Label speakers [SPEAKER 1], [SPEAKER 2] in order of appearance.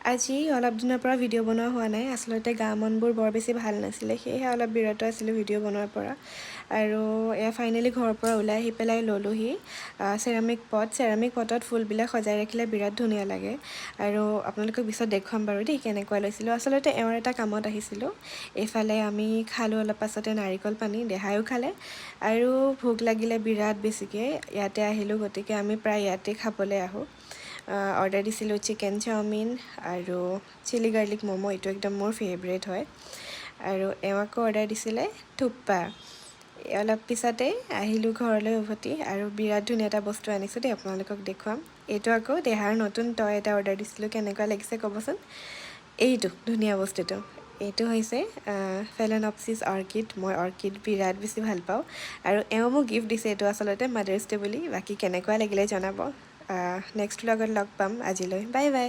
[SPEAKER 1] আজি অলপ দিনৰ পৰা ভিডিঅ' বনোৱা হোৱা নাই আচলতে গা মনবোৰ বৰ বেছি ভাল নাছিলে সেয়েহে অলপ বিৰত আছিলোঁ ভিডিঅ' বনোৱাৰ পৰা আৰু এয়া ফাইনেলি ঘৰৰ পৰা ওলাই আহি পেলাই ল'লোহি চেৰামিক পটত ফুলবিলাক সজাই ৰাখিলে বিৰাট ধুনীয়া লাগে আৰু আপোনালোকক পিছত দেখুৱাম বাৰু দেই কেনেকুৱা লৈছিলোঁ আচলতে এওঁৰ এটা কামত আহিছিলোঁ এইফালে আমি খালোঁ অলপ পাছতে নাৰিকল পানী দেহায়ো খালে আৰু ভোক লাগিলে বিৰাট বেছিকৈ ইয়াতে আহিলোঁ গতিকে আমি প্ৰায় ইয়াতে খাবলৈ আহোঁ অৰ্ডাৰ দিছিলোঁ চিকেন চাওমিন আৰু চিলি গাৰ্লিক ম'ম' এইটো একদম মোৰ ফেভৰেট হয় আৰু এওঁ আকৌ অৰ্ডাৰ দিছিলে থুপ্পা অলপ পিছতে আহিলোঁ ঘৰলৈ উভতি আৰু বিৰাট ধুনীয়া এটা বস্তু আনিছোঁ দেই আপোনালোকক দেখুৱাম এইটো আকৌ দেহাৰ নতুন টয় এটা অৰ্ডাৰ দিছিলোঁ কেনেকুৱা লাগিছে ক'বচোন এইটো ধুনীয়া বস্তুটো এইটো হৈছে ফেলেনপচিছ অৰ্কিড মই অৰ্কিড বিৰাট বেছি ভাল পাওঁ আৰু এওঁ মোক গিফ্ট দিছে এইটো আচলতে মাদাৰ্ছ ডে বুলি বাকী কেনেকুৱা লাগিলে জনাব নেক্সট ব্লগত লগ পাম আজিলৈ বাই বাই